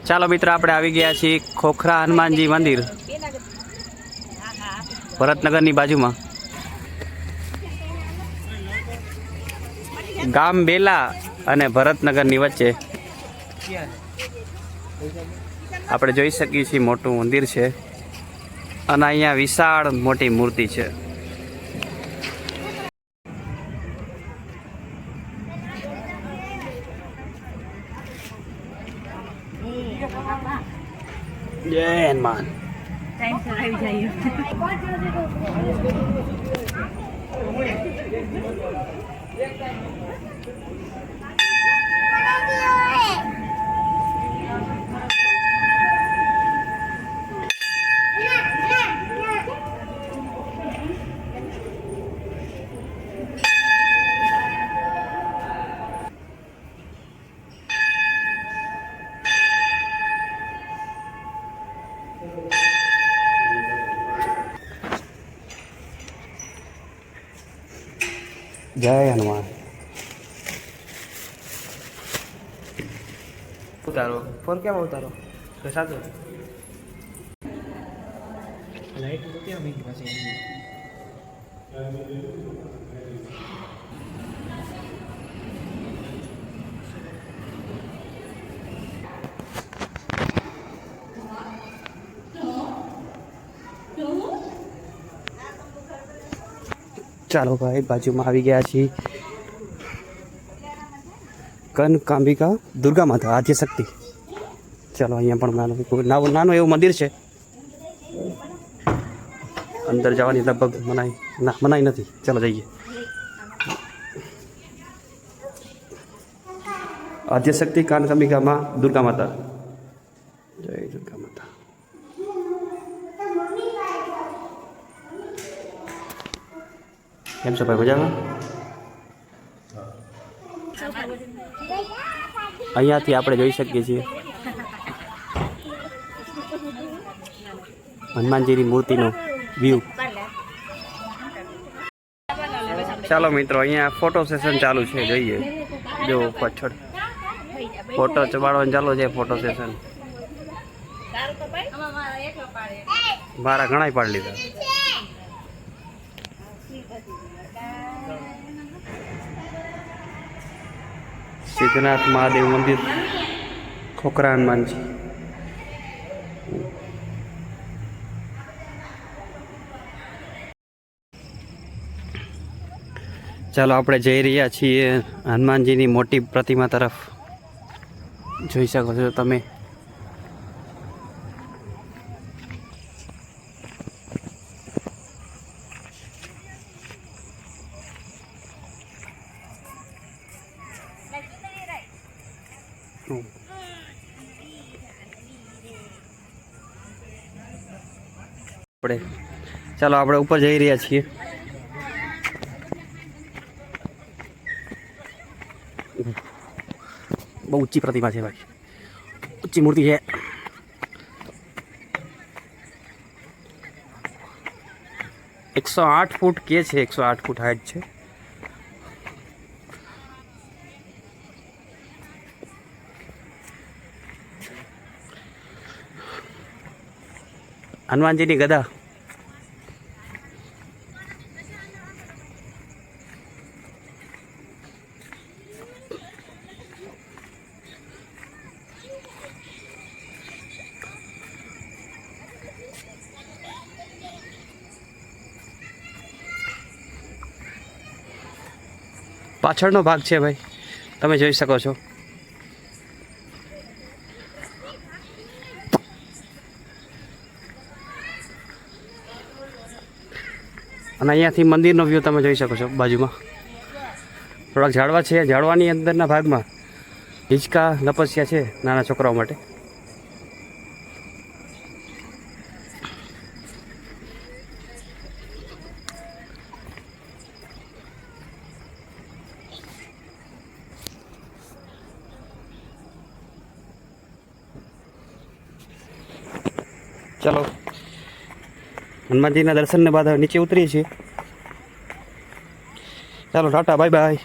ચાલો મિત્રો, આપણે આવી ગયા છીએ ખોખરા હનુમાનજી મંદિર, ભરતનગરની બાજુમાં. ગામ બેલા અને ભરતનગરની વચ્ચે આપણે જોઈ શકીએ છીએ મોટું મંદિર છે અને અહીંયા વિશાળ મોટી મૂર્તિ છે. જય હનુમાન. જય હનુમાન. ઉતારો ફોન કેમ ઉતારો તો સાચો લાઈટ તો ક્યાં મીંગ પાસે ચાલો ભાઈ, બાજુમાં આવી ગયા છીએ કનકાંબિકા દુર્ગા માતા આદ્યશક્તિ. ચાલો, અહીંયા પણ નાનું એવું મંદિર છે. અંદર જવાની લગભગ મનાઈ નથી. ચાલો જઈએ. આદ્યશક્તિ કનકાંબિકામાં દુર્ગા માતા. જય દુર્ગા માતા. કેમ છો ભાઈ, મજામાં? અહીંયાથી આપણે જોઈ શકીએ છીએ હનુમાનજીની મૂર્તિનો વ્યૂ. ચાલો મિત્રો, અહીંયા ફોટો સેશન ચાલુ છે, જોઈએ. જો પાછળ ફોટો ચપાડવાનું ચાલુ છે. ફોટો સેશન મારા ઘણા પાડી લીધા. સિદ્ધનાથ મહાદેવ મંદિર, ખોખરા હનુમાનજી. ચાલો, આપણે જઈ રહ્યા છીએ હનુમાનજીની મોટી પ્રતિમા તરફ. જોઈ શકો છો તમે. ચાલો, આપણે ઉપર જઈ રહ્યા છીએ. બહુ ઊંચી પ્રતિમા છે ભાઈ, ઊંચી મૂર્તિ છે. એકસો 8 ફૂટ કે છે, 108 ફૂટ હાઈટ છે. હનુમાનજીની ગદા. પાછળનો ભાગ છે ભાઈ, તમે જોઈ શકો છો. અને અહીંયાથી મંદિરનો વ્યૂ તમે જોઈ શકો છો. બાજુમાં થોડાક ઝાડવા છે. ઝાડવાની અંદરના ભાગમાં હિંચકા લપસ્યા છે નાના છોકરાઓ માટે. ચાલો, હનુમાનજીના દર્શનને બાદ નીચે ઉતરીએ છીએ. ચાલો, ટાટા, બાય બાય.